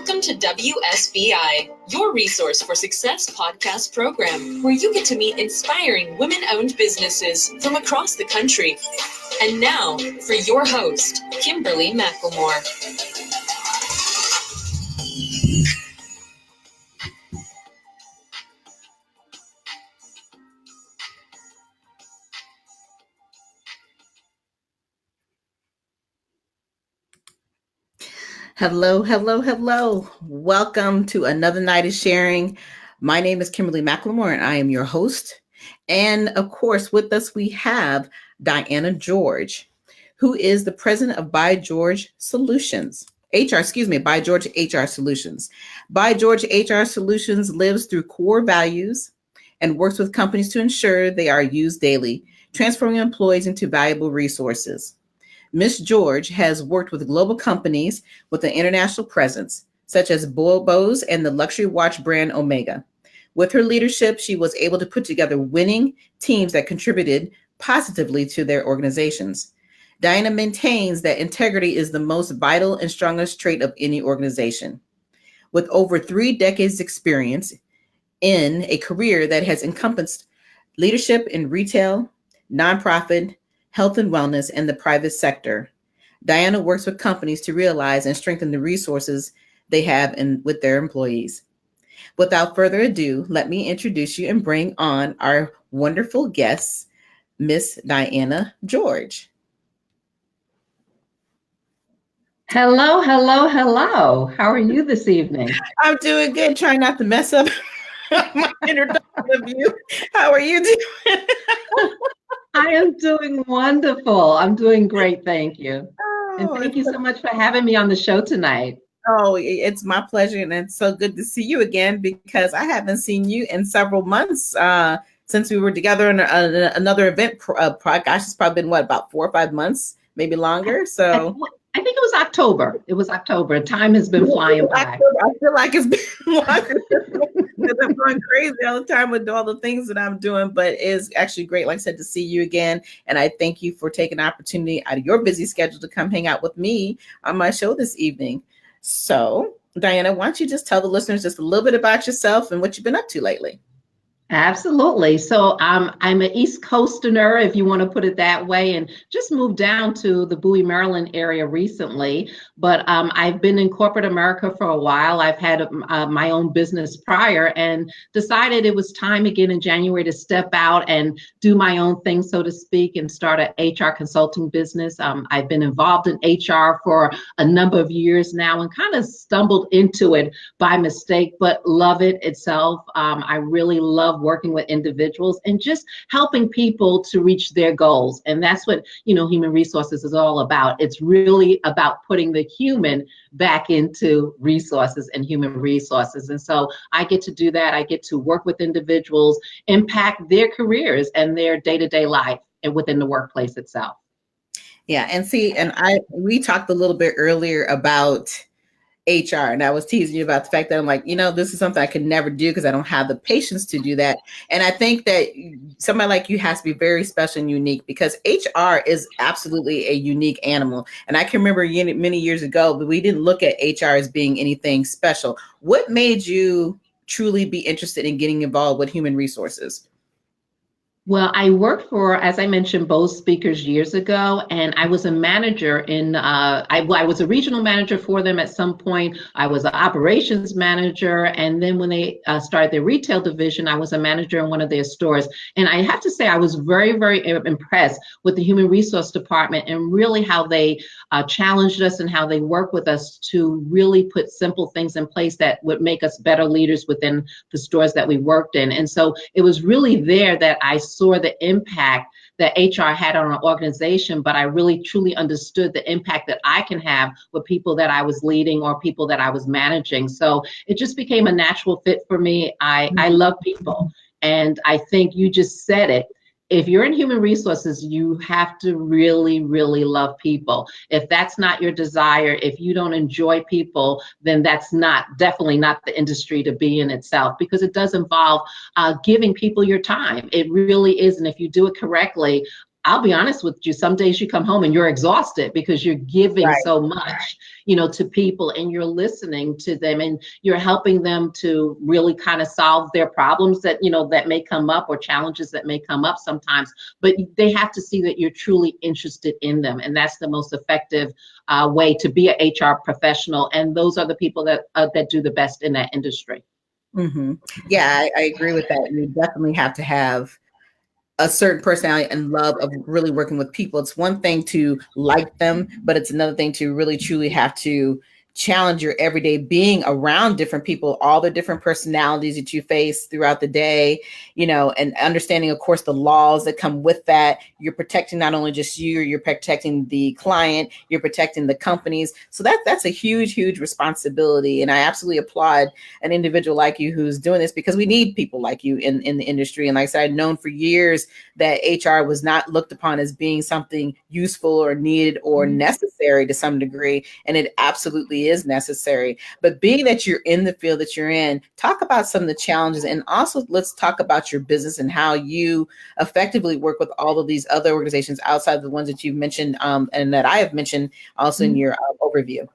Welcome to WSBI, your resource for success podcast program, where you get to meet inspiring women-owned businesses from across the country. And now, for your host, Kimberly McLemore. Hello, hello, hello. Welcome to another night of sharing. My name is Kimberly McLemore, and I am your host. And of course, with us, we have Diana George, who is the president of By George Solutions. By George HR Solutions. By George HR Solutions lives through core values and works with companies to ensure they are used daily, transforming employees into valuable resources. Ms. George has worked with global companies with an international presence, such as BOSE and the luxury watch brand Omega. With her leadership, she was able to put together winning teams that contributed positively to their organizations. Diana maintains that integrity is the most vital and strongest trait of any organization. With over 3 decades experience in a career that has encompassed leadership in retail, nonprofit, health and wellness, and the private sector, Diana works with companies to realize and strengthen the resources they have with their employees. Without further ado, let me introduce you and bring on our wonderful guest, Miss Diana George. Hello, hello, hello. How are you this evening? I'm doing good, trying not to mess up my introduction of you. How are you doing? I am doing wonderful. I'm doing great, thank you. And thank you so much for having me on the show tonight. Oh, it's my pleasure, and it's so good to see you again because I haven't seen you in several months since we were together in another event. Gosh, it's probably been, about 4 or 5 months, maybe longer. So I think it was October. It was October. Time has been flying by. I feel like it's been longer because I'm going crazy all the time with all the things that I'm doing, but it's actually great, like I said, to see you again. And I thank you for taking the opportunity out of your busy schedule to come hang out with me on my show this evening. So, Diana, why don't you just tell the listeners just a little bit about yourself and what you've been up to lately? Absolutely. So I'm an East Coasterner, if you want to put it that way, and just moved down to the Bowie, Maryland area recently. But I've been in corporate America for a while. I've had my own business prior and decided it was time again in January to step out and do my own thing, so to speak, and start an HR consulting business. I've been involved in HR for a number of years now and kind of stumbled into it by mistake, but love it itself. I really love working with individuals and just helping people to reach their goals. And that's what, human resources is all about. It's really about putting the human back into resources and human resources. And so I get to do that. I get to work with individuals, impact their careers and their day-to-day life and within the workplace itself. Yeah. And we talked a little bit earlier about HR, and I was teasing you about the fact that I'm like, this is something I could never do because I don't have the patience to do that. And I think that somebody like you has to be very special and unique because HR is absolutely a unique animal. And I can remember many years ago, but we didn't look at HR as being anything special. What made you truly be interested in getting involved with human resources? Well, I worked for, as I mentioned, BOSE speakers years ago, and I was a manager in, I was a regional manager for them at some point. I was an operations manager, and then when they started their retail division, I was a manager in one of their stores. And I have to say, I was very, very impressed with the human resource department and really how they challenged us and how they work with us to really put simple things in place that would make us better leaders within the stores that we worked in. And so it was really there that I saw the impact that HR had on an organization, but I really truly understood the impact that I can have with people that I was leading or people that I was managing. So it just became a natural fit for me. I love people. And I think you just said it. If you're in human resources, you have to really, really love people. If that's not your desire, if you don't enjoy people, then that's definitely not the industry to be in itself, because it does involve giving people your time. It really is. And if you do it correctly, I'll be honest with you, some days you come home and you're exhausted because you're giving so much. to people, and you're listening to them, and you're helping them to really kind of solve their problems that, that may come up, or challenges that may come up sometimes. But they have to see that you're truly interested in them. And that's the most effective way to be an HR professional. And those are the people that do the best in that industry. Mm-hmm. Yeah, I agree with that. You definitely have to have a certain personality and love of really working with people. It's one thing to like them, but it's another thing to really truly have to challenge your everyday being around different people, all the different personalities that you face throughout the day, and understanding, of course, the laws that come with that. You're protecting not only just you're protecting the client, you're protecting the companies. So that's a huge, huge responsibility. And I absolutely applaud an individual like you who's doing this, because we need people like you in the industry. And like I said, I've known for years that HR was not looked upon as being something useful or needed or necessary to some degree. And it absolutely is necessary. But being that you're in the field that you're in, talk about some of the challenges, and also let's talk about your business and how you effectively work with all of these other organizations outside of the ones that you've mentioned and that I have mentioned also in your overview.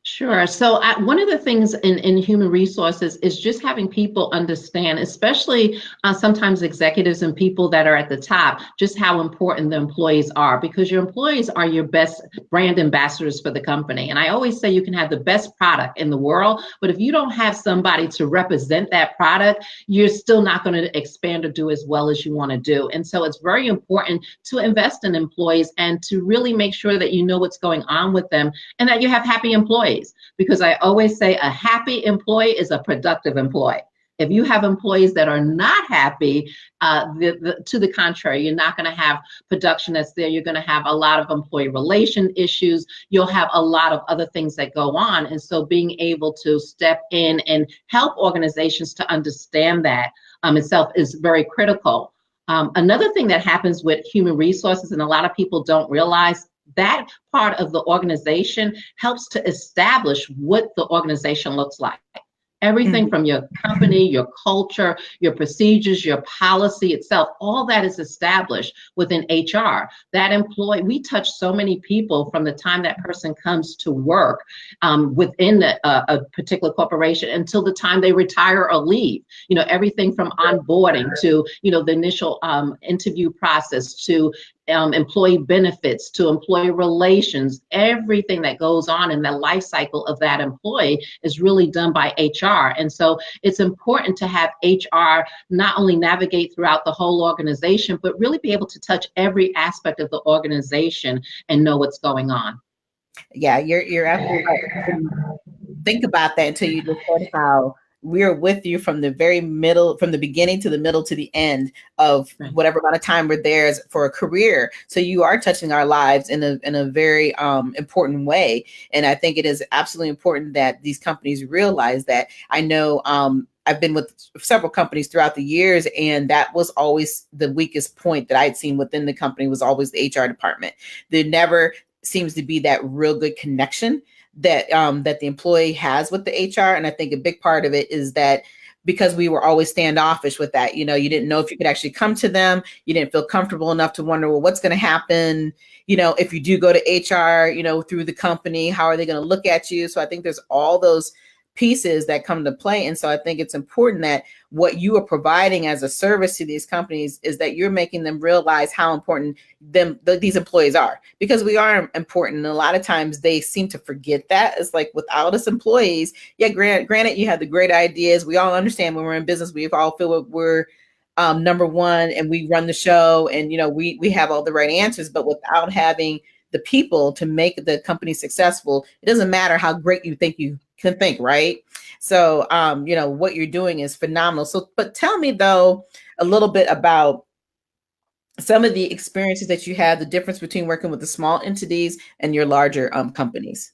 Sure. So one of the things in human resources is just having people understand, especially sometimes executives and people that are at the top, just how important the employees are, because your employees are your best brand ambassadors for the company. And I always say you can have the best product in the world, but if you don't have somebody to represent that product, you're still not going to expand or do as well as you want to do. And so it's very important to invest in employees and to really make sure that you know what's going on with them and that you have happy employees. Because I always say a happy employee is a productive employee. If you have employees that are not happy, to the contrary, you're not going to have production that's there. You're going to have a lot of employee relation issues. You'll have a lot of other things that go on. And so being able to step in and help organizations to understand that itself is very critical. Another thing that happens with human resources, and a lot of people don't realize, that part of the organization helps to establish what the organization looks like. Everything from your company, your culture, your procedures, your policy itself, all that is established within HR. That employee, we touch so many people from the time that person comes to work within a particular corporation until the time they retire or leave. Everything from onboarding to, the initial interview process to employee benefits to employee relations. Everything that goes on in the life cycle of that employee is really done by HR. And so it's important to have HR not only navigate throughout the whole organization, but really be able to touch every aspect of the organization and know what's going on. Yeah, you're absolutely right. Think about that until you just said how we're with you from the very middle, from the beginning to the middle to the end of whatever amount of time we're there for a career. So you are touching our lives in a very important way. And I think it is absolutely important that these companies realize that. I know I've been with several companies throughout the years, and that was always the weakest point that I'd seen within the company was always the HR department. There never seems to be that real good connection that that the employee has with the HR. And I think a big part of it is that because we were always standoffish with that, you didn't know if you could actually come to them. You didn't feel comfortable enough to wonder, well, what's going to happen? If you do go to HR, through the company, how are they going to look at you? So I think there's all those pieces that come to play. And so I think it's important that what you are providing as a service to these companies is that you're making them realize how important these employees are, because we are important. And a lot of times they seem to forget that. It's like, without us employees, yeah, granted, you have the great ideas. We all understand when we're in business, we all feel we're number one and we run the show and, we have all the right answers, but without having the people to make the company successful, it doesn't matter how great you think you can think, right? So, what you're doing is phenomenal. So, but tell me though, a little bit about some of the experiences that you had, the difference between working with the small entities and your larger companies.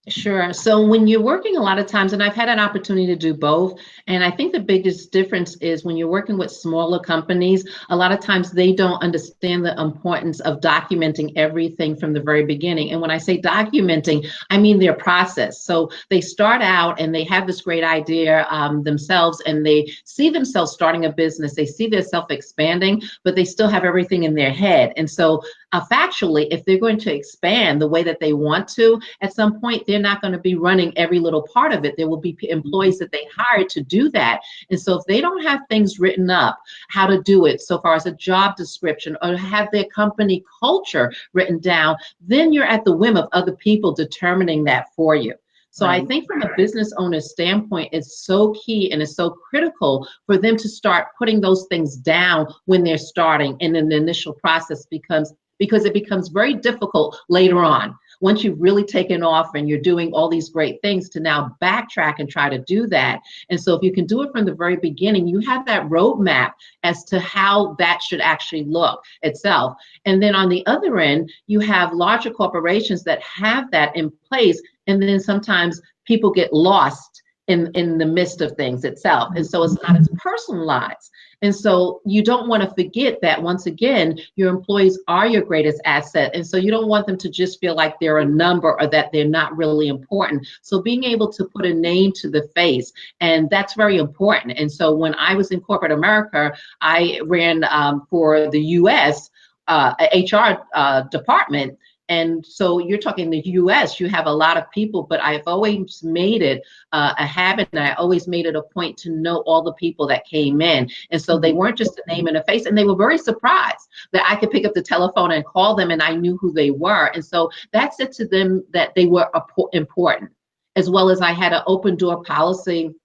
Sure. So when you're working a lot of times, and I've had an opportunity to do both, and I think the biggest difference is when you're working with smaller companies, a lot of times they don't understand the importance of documenting everything from the very beginning. And when I say documenting, I mean their process. So they start out and they have this great idea themselves, and they see themselves starting a business. They see themselves expanding, but they still have everything in their head. And so factually, if they're going to expand the way that they want to, at some point, they're not going to be running every little part of it. There will be employees that they hire to do that. And so if they don't have things written up, how to do it, so far as a job description, or have their company culture written down, then you're at the whim of other people determining that for you. So I think from a business owner's standpoint, it's so key and it's so critical for them to start putting those things down when they're starting, and then the initial process because it becomes very difficult later on. Once you've really taken off and you're doing all these great things, to now backtrack and try to do that. And so if you can do it from the very beginning, you have that roadmap as to how that should actually look itself. And then on the other end, you have larger corporations that have that in place. And then sometimes people get lost in the midst of things itself. And so it's not as personalized. And so you don't want to forget that, once again, your employees are your greatest asset. And so you don't want them to just feel like they're a number or that they're not really important. So being able to put a name to the face, and that's very important. And so when I was in corporate America, I ran for the US HR department. And so you're talking the US, you have a lot of people, but I've always made it a habit, and I always made it a point to know all the people that came in. And so they weren't just a name and a face, and they were very surprised that I could pick up the telephone and call them and I knew who they were. And so that said to them that they were important, as well as I had an open door policy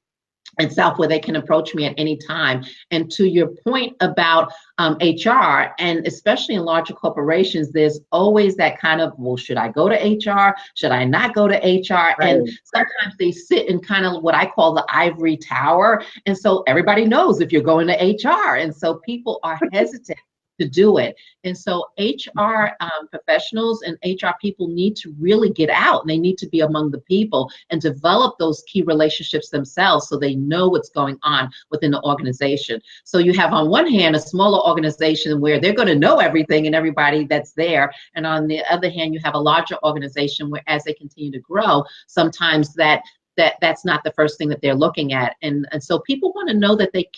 itself where they can approach me at any time. And to your point about HR, and especially in larger corporations, there's always that kind of, well, should I go to HR? Should I not go to HR? Right. And sometimes they sit in kind of what I call the ivory tower. And so everybody knows if you're going to HR. And so people are hesitant to do it. And so HR professionals and HR people need to really get out, and they need to be among the people and develop those key relationships themselves so they know what's going on within the organization. So you have on one hand a smaller organization where they're going to know everything and everybody that's there. And on the other hand, you have a larger organization where as they continue to grow, sometimes that's not the first thing that they're looking at. And so people want to know that they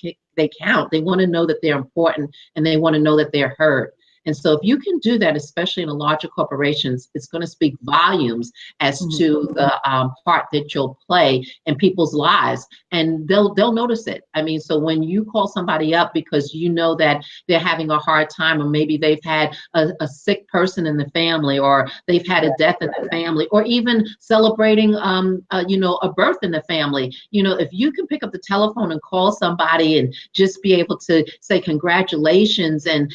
count. They want to know that they're important, and they want to know that they're heard. And so if you can do that, especially in the larger corporations, it's going to speak volumes as to the part that you'll play in people's lives, and they'll notice it. I mean, so when you call somebody up because you know that they're having a hard time, or maybe they've had a sick person in the family, or they've had a death in the family, or even celebrating a birth in the family, if you can pick up the telephone and call somebody and just be able to say congratulations, and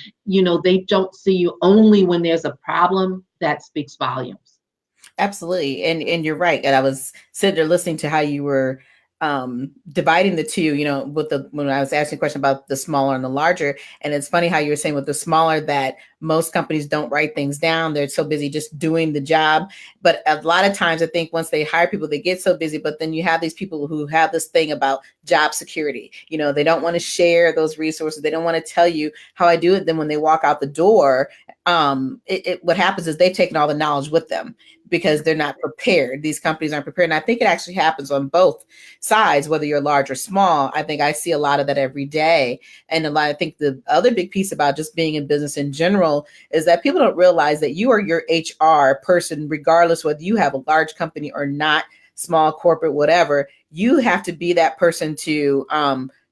they don't see you only when there's a problem, that speaks volumes. Absolutely. And you're right. And I was sitting there listening to how you were dividing the two, when I was asking a question about the smaller and the larger. And it's funny how you were saying with the smaller that most companies don't write things down. They're so busy just doing the job. But a lot of times I think once they hire people, they get so busy, but then you have these people who have this thing about job security. They don't want to share those resources. They don't want to tell you how I do it. Then when they walk out the door, what happens is they've taken all the knowledge with them because they're not prepared. These companies aren't prepared. And I think it actually happens on both sides, whether you're large or small. I think I see a lot of that every day. And I think the other big piece about just being in business in general is that people don't realize that you are your HR person, regardless whether you have a large company or not, small, corporate, whatever. You have to be that person to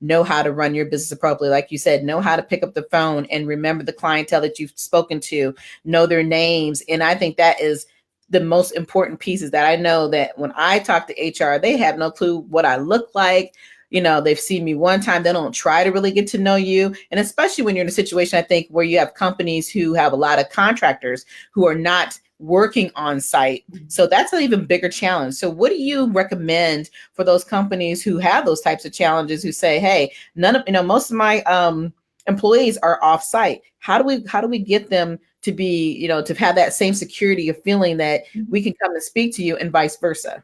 know how to run your business appropriately. Like you said, know how to pick up the phone and remember the clientele that you've spoken to, know their names. And I think that is the most important piece, is that I know that when I talk to HR, they have no clue what I look like. They've seen me one time. They don't try to really get to know you. And especially when you're in a situation, I think, where you have companies who have a lot of contractors who are not working on site. So that's an even bigger challenge. So what do you recommend for those companies who have those types of challenges, who say, hey, most of my employees are off site. How do we get them to be, to have that same security of feeling that we can come and speak to you and vice versa?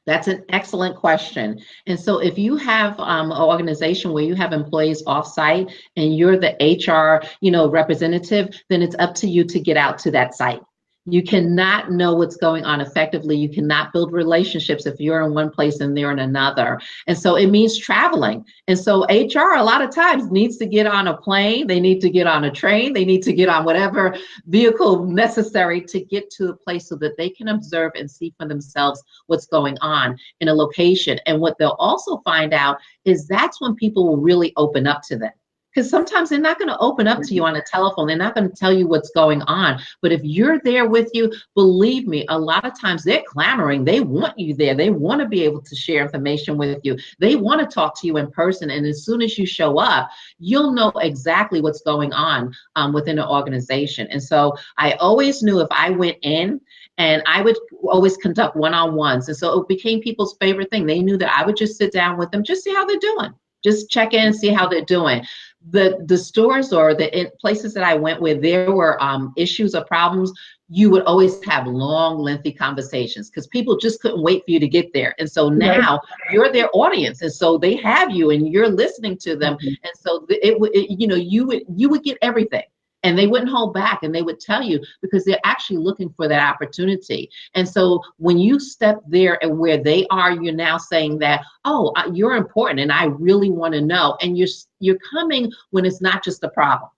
That's an excellent question. And so if you have an organization where you have employees offsite and you're the HR, representative, then it's up to you to get out to that site. You cannot know what's going on effectively. You cannot build relationships if you're in one place and they're in another. And so it means traveling. And so HR a lot of times needs to get on a plane. They need to get on a train. They need to get on whatever vehicle necessary to get to a place so that they can observe and see for themselves what's going on in a location. And what they'll also find out is that's when people will really open up to them. Because sometimes they're not going to open up to you on a telephone. They're not going to tell you what's going on. But if you're there with you, believe me, a lot of times they're clamoring. They want you there. They want to be able to share information with you. They want to talk to you in person. And as soon as you show up, you'll know exactly what's going on within an organization. And so I always knew if I went in, and I would always conduct one-on-ones. And so it became people's favorite thing. They knew that I would just sit down with them, just see how they're doing. Just check in and see how they're doing. The stores or the places that I went where there were issues or problems, you would always have long, lengthy conversations because people just couldn't wait for you to get there. And so now you're their audience, and so they have you, and you're listening to them, and so you would get everything. And they wouldn't hold back, and they would tell you because they're actually looking for that opportunity. And so when you step there and where they are, you're now saying that, oh, you're important and I really want to know. And you're coming when it's not just a problem.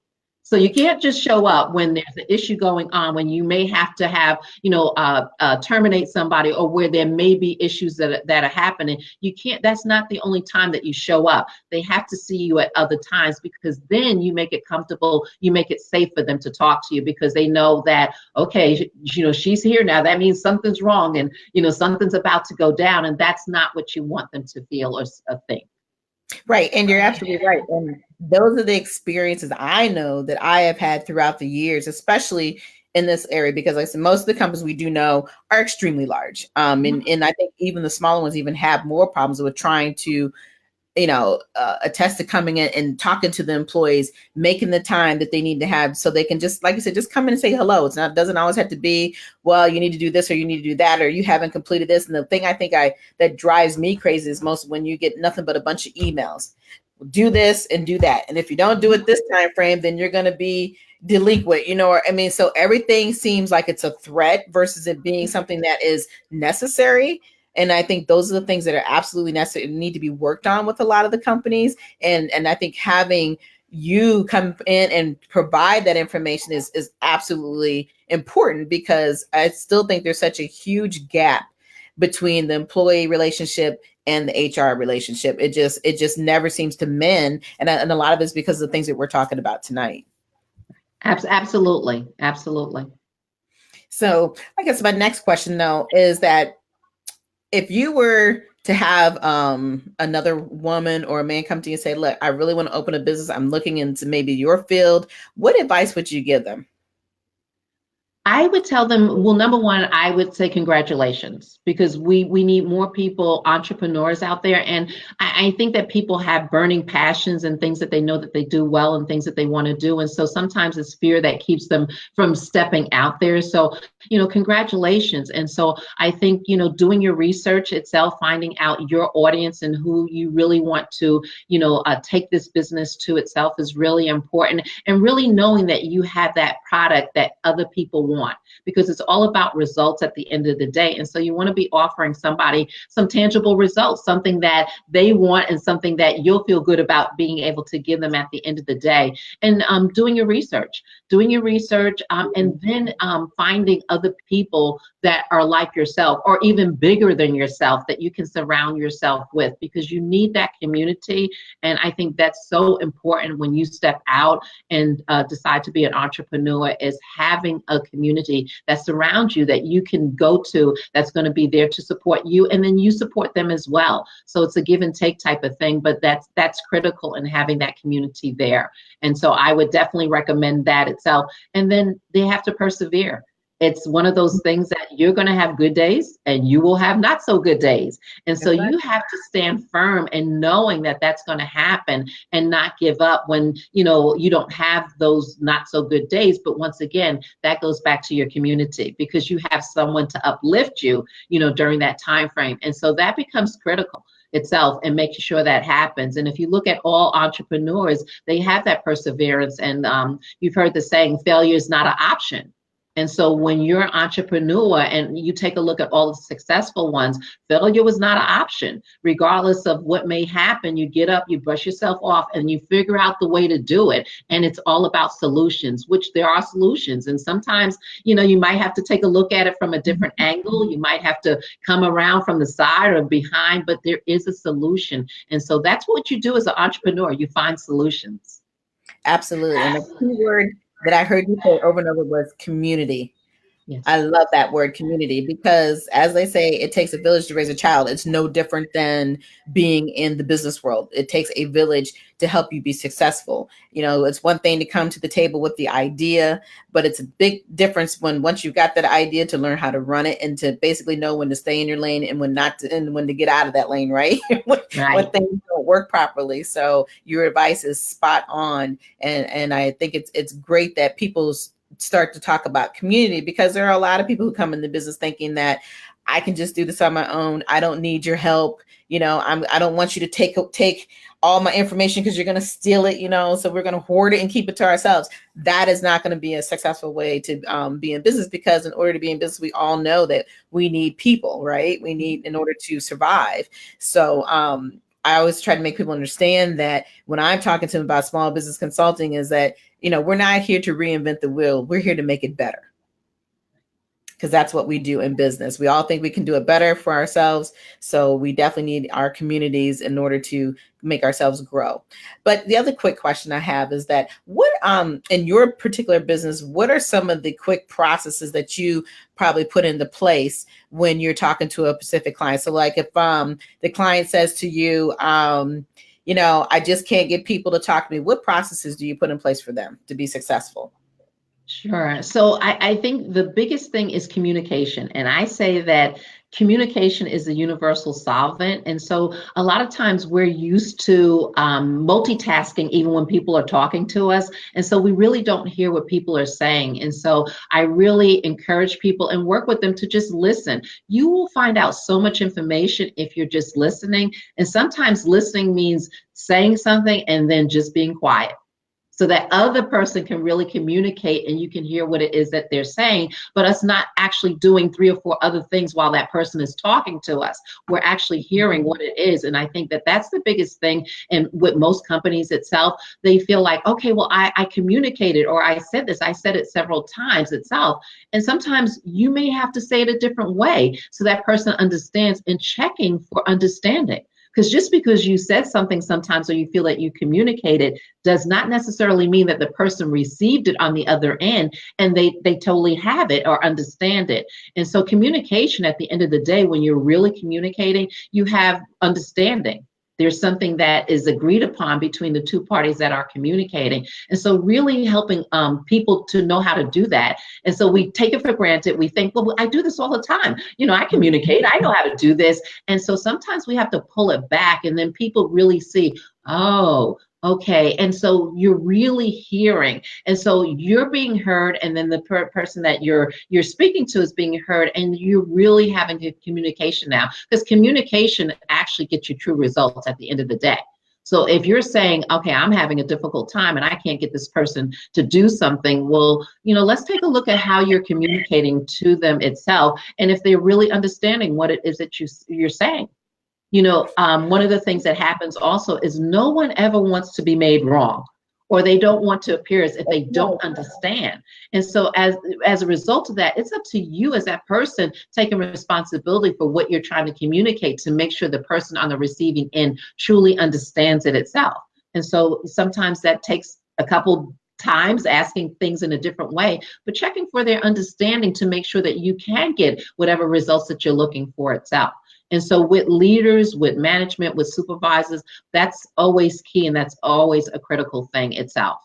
So you can't just show up when there's an issue going on, when you may have to have, terminate somebody, or where there may be issues that are happening. You can't, that's not the only time that you show up. They have to see you at other times, because then you make it comfortable, you make it safe for them to talk to you, because they know that, okay, she's here now. That means something's wrong, and, something's about to go down, and that's not what you want them to feel or think. Right. And you're absolutely right. And those are the experiences I know that I have had throughout the years, especially in this area, because like I said, most of the companies we do know are extremely large. And I think even the smaller ones even have more problems with trying to, attest to coming in and talking to the employees, making the time that they need to have so they can just, like you said, just come in and say hello. It doesn't always have to be, well, you need to do this or you need to do that, or you haven't completed this. And the thing I think that drives me crazy is most when you get nothing but a bunch of emails. Do this and do that. And if you don't do it this time frame, then you're going to be delinquent, so everything seems like it's a threat versus it being something that is necessary. And I think those are the things that are absolutely necessary and need to be worked on with a lot of the companies. And I think having you come in and provide that information is absolutely important, because I still think there's such a huge gap between the employee relationship and the HR relationship. It just never seems to mend. And a lot of it's because of the things that we're talking about tonight. Absolutely. Absolutely. So I guess my next question, though, is that if you were to have another woman or a man come to you and say, look, I really want to open a business, I'm looking into maybe your field, what advice would you give them? I would tell them, well, number one, I would say congratulations, because we need more people, entrepreneurs out there. And I think that people have burning passions and things that they know that they do well and things that they want to do. And so sometimes it's fear that keeps them from stepping out there. So, congratulations. And so I think, doing your research itself, finding out your audience and who you really want to, take this business to itself is really important. And really knowing that you have that product that other people want, because it's all about results at the end of the day. And so you want to be offering somebody some tangible results, something that they want and something that you'll feel good about being able to give them at the end of the day. And doing your research, and then finding other people that are like yourself or even bigger than yourself that you can surround yourself with, because you need that community. And I think that's so important when you step out and decide to be an entrepreneur, is having a community that surrounds you, that you can go to, that's going to be there to support you, and then you support them as well. So it's a give and take type of thing, but that's critical in having that community there. And so I would definitely recommend that itself. And then they have to persevere. It's one of those things that you're going to have good days and you will have not so good days. And so That's right. you have to stand firm in knowing that that's going to happen and not give up when, you don't have those not so good days. But once again, that goes back to your community because you have someone to uplift you, during that time frame. And so that becomes critical itself and making sure that happens. And if you look at all entrepreneurs, they have that perseverance. And you've heard the saying, failure is not an option. And so when you're an entrepreneur and you take a look at all the successful ones, failure was not an option. Regardless of what may happen, you get up, you brush yourself off, and you figure out the way to do it. And it's all about solutions, which there are solutions. And sometimes, you might have to take a look at it from a different angle. You might have to come around from the side or behind, but there is a solution. And so that's what you do as an entrepreneur. You find solutions. Absolutely. And the key word that I heard you say over and over was community. Yes. I love that word community because as they say, it takes a village to raise a child. It's no different than being in the business world. It takes a village to help you be successful. It's one thing to come to the table with the idea, but it's a big difference once you've got that idea to learn how to run it and to basically know when to stay in your lane and when not to, and when to get out of that lane, right? when things don't work properly. So your advice is spot on. And I think it's great that people's start to talk about community because there are a lot of people who come into business thinking that I can just do this on my own. I don't need your help. I don't want you to take all my information because you're going to steal it, so we're going to hoard it and keep it to ourselves. That is not going to be a successful way to be in business because in order to be in business, we all know that we need people, right? We need in order to survive. So, I always try to make people understand that when I'm talking to them about small business consulting is that, we're not here to reinvent the wheel. We're here to make it better. Because that's what we do in business. We all think we can do it better for ourselves. So we definitely need our communities in order to make ourselves grow. But the other quick question I have is that what, in your particular business, what are some of the quick processes that you probably put into place when you're talking to a specific client? So like if the client says to you, I just can't get people to talk to me, what processes do you put in place for them to be successful? Sure. So I think the biggest thing is communication. And I say that communication is a universal solvent. And so a lot of times we're used to multitasking, even when people are talking to us. And so we really don't hear what people are saying. And so I really encourage people and work with them to just listen. You will find out so much information if you're just listening. And sometimes listening means saying something and then just being quiet, so that other person can really communicate and you can hear what it is that they're saying, but us not actually doing 3 or 4 other things while that person is talking to us. We're actually hearing what it is. And I think that that's the biggest thing. And with most companies itself, they feel like, okay, well, I communicated or I said this, I said it several times itself. And sometimes you may have to say it a different way so that person understands and checking for understanding. Because just because you said something sometimes or you feel that you communicated does not necessarily mean that the person received it on the other end and they totally have it or understand it. And so communication at the end of the day, when you're really communicating, you have understanding. There's something that is agreed upon between the two parties that are communicating. And so really helping people to know how to do that. And so we take it for granted. We think, well, I do this all the time. I communicate. I know how to do this. And so sometimes we have to pull it back and then people really see, oh, okay. And so you're really hearing. And so you're being heard. And then the person that you're speaking to is being heard. And you're really having a communication now, because communication actually gets you true results at the end of the day. So if you're saying, okay, I'm having a difficult time and I can't get this person to do something, well, let's take a look at how you're communicating to them itself. And if they're really understanding what it is that you're saying. One of the things that happens also is no one ever wants to be made wrong, or they don't want to appear as if they don't understand. And so as a result of that, it's up to you as that person taking responsibility for what you're trying to communicate to make sure the person on the receiving end truly understands it itself. And so sometimes that takes a couple times asking things in a different way, but checking for their understanding to make sure that you can get whatever results that you're looking for itself. And so with leaders, with management, with supervisors, that's always key. And that's always a critical thing itself.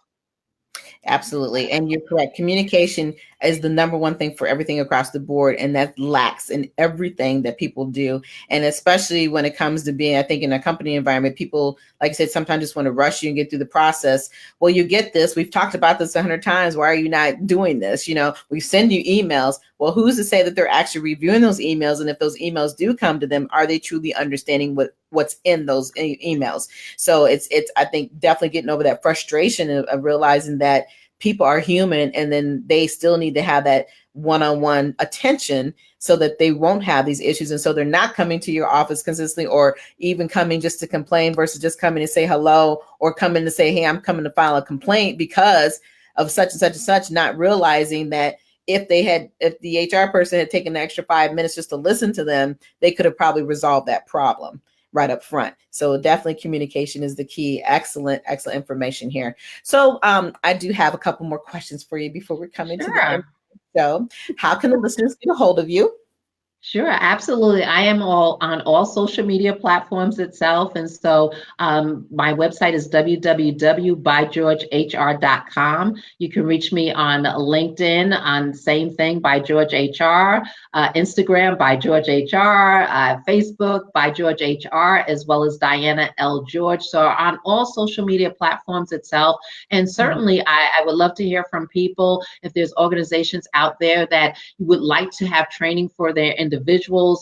Absolutely. And you're correct. Communication is the number one thing for everything across the board. And that lacks in everything that people do. And especially when it comes to being, I think in a company environment, people, like I said, sometimes just want to rush you and get through the process. Well, you get this. We've talked about this 100 times. Why are you not doing this? We send you emails. Well, who's to say that they're actually reviewing those emails? And if those emails do come to them, are they truly understanding what's in those emails? So it's I think definitely getting over that frustration of realizing that people are human, and then they still need to have that one-on-one attention so that they won't have these issues. And so they're not coming to your office consistently, or even coming just to complain versus just coming to say hello, or coming to say, hey, I'm coming to file a complaint because of such and such and such, not realizing that if the HR person had taken the extra 5 minutes just to listen to them, they could have probably resolved that problem right up front. So definitely communication is the key. Excellent information here. So I do have a couple more questions for you before we're coming to the end of the show. How can the listeners get a hold of you? Sure, absolutely. I am on all social media platforms itself. And so my website is www.bygeorgehr.com. You can reach me on LinkedIn on same thing, by George HR, Instagram, by George HR, Facebook, by George HR, as well as Diana L. George. So on all social media platforms itself. And certainly I would love to hear from people if there's organizations out there that would like to have training for their individuals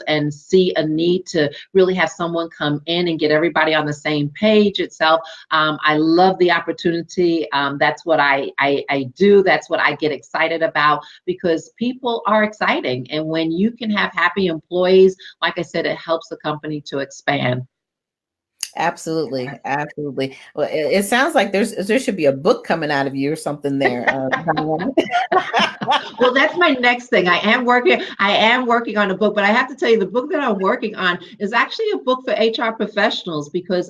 and see a need to really have someone come in and get everybody on the same page itself. I love the opportunity. That's what I do. That's what I get excited about, because people are exciting. And when you can have happy employees, like I said, it helps the company to expand. Absolutely. Well, it sounds like there should be a book coming out of you or something there. Well, that's my next thing. I am working on a book, but I have to tell you, the book that I'm working on is actually a book for HR professionals, because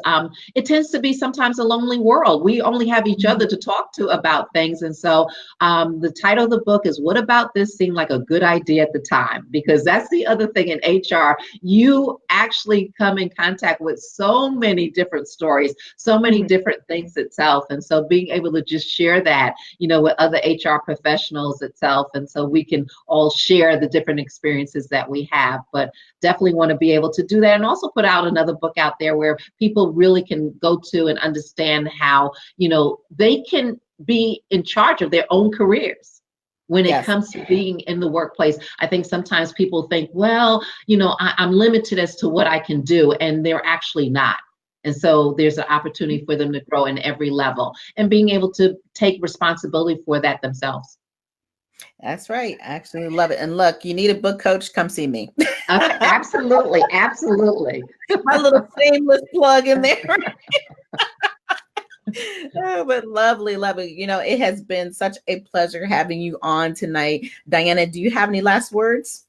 it tends to be sometimes a lonely world. We only have each other to talk to about things. And so the title of the book is What About This Seemed Like a Good Idea at the Time? Because that's the other thing in HR. You actually come in contact with so many different stories, so many different things itself. And so being able to just share that, with other HR professionals itself. And so we can all share the different experiences that we have, but definitely want to be able to do that. And also put out another book out there where people really can go to and understand how, they can be in charge of their own careers. When it comes to being in the workplace, I think sometimes people think, well, I'm limited as to what I can do, and they're actually not. And so there's an opportunity for them to grow in every level and being able to take responsibility for that themselves. That's right. I actually love it. And look, you need a book coach, come see me. Absolutely. My little shameless plug in there. Oh, but lovely. It has been such a pleasure having you on tonight. Diana, do you have any last words?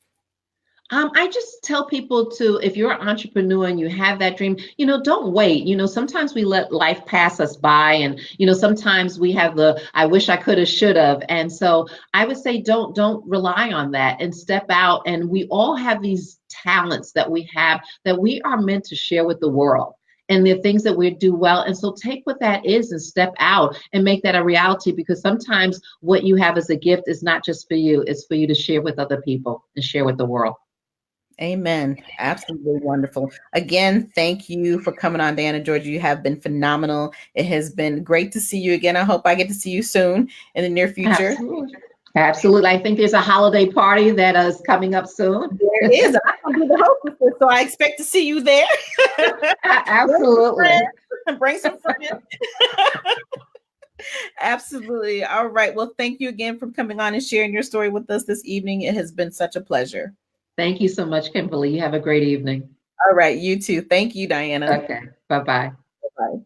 I just tell people to, if you're an entrepreneur and you have that dream, don't wait. Sometimes we let life pass us by, and, sometimes we have I wish I could have, should have. And so I would say, don't rely on that, and step out. And we all have these talents that we have that we are meant to share with the world. And the things that we do well. And so take what that is and step out and make that a reality, because sometimes what you have as a gift is not just for you, it's for you to share with other people and share with the world. Amen. Absolutely wonderful. Again, thank you for coming on, Diana George. You have been phenomenal. It has been great to see you again. I hope I get to see you soon in the near future. Absolutely. I think there's a holiday party that is coming up soon. There is. I'm going to be the hostess, so I expect to see you there. Absolutely. Bring some friends. Absolutely. All right. Well, thank you again for coming on and sharing your story with us this evening. It has been such a pleasure. Thank you so much, Kimberly. You have a great evening. All right. You too. Thank you, Diana. Okay. Bye-bye. Bye-bye.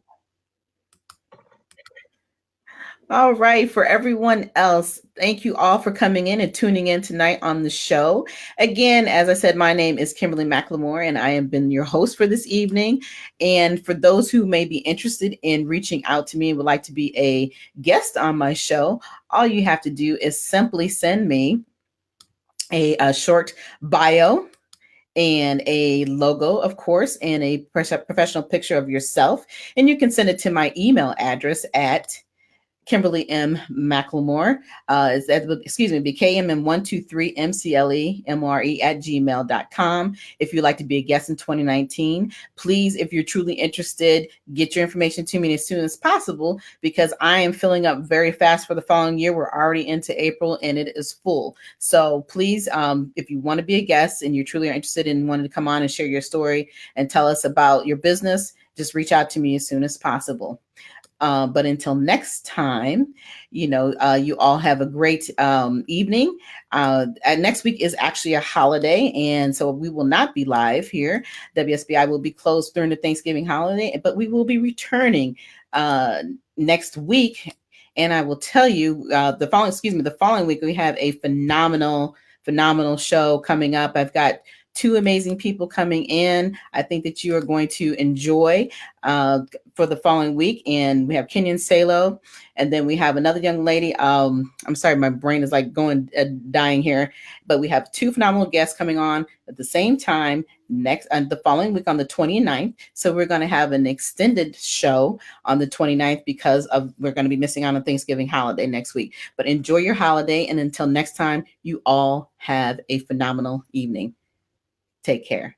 All right. For everyone else, thank you all for coming in and tuning in tonight on the show. Again, as I said, my name is Kimberly McLemore, and I have been your host for this evening. And for those who may be interested in reaching out to me and would like to be a guest on my show, all you have to do is simply send me a short bio and a logo, of course, and a professional picture of yourself. And you can send it to my email address at Kimberly M. McLemore. Be KMM123MCLEMRE@gmail.com. If you'd like to be a guest in 2019, please, if you're truly interested, get your information to me as soon as possible, because I am filling up very fast for the following year. We're already into April and it is full. So please, if you want to be a guest and you truly are interested in wanting to come on and share your story and tell us about your business, just reach out to me as soon as possible. But until next time, you all have a great evening. And next week is actually a holiday, and so we will not be live here. WSBI will be closed during the Thanksgiving holiday, but we will be returning next week. And I will tell you, the following week we have a phenomenal show coming up. I've got two amazing people coming in. I think that you are going to enjoy for the following week. And we have Kenyon Salo, and then we have another young lady. I'm sorry, my brain is like dying here. But we have two phenomenal guests coming on at the same time the following week on the 29th. So we're going to have an extended show on the 29th because we're going to be missing out on Thanksgiving holiday next week. But enjoy your holiday, and until next time, you all have a phenomenal evening. Take care.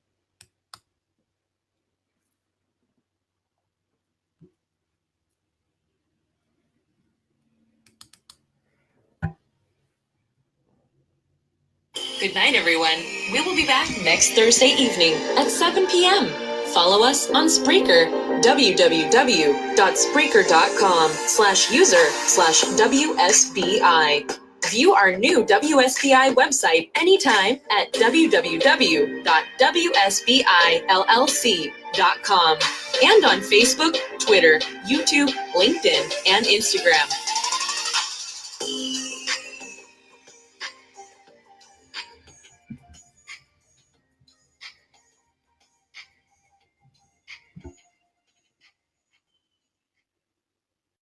Good night, everyone. We will be back next Thursday evening at 7 p.m. Follow us on Spreaker, www.spreaker.com/user/WSBI. View our new WSBI website anytime at www.wsbillc.com and on Facebook, Twitter, YouTube, LinkedIn, and Instagram.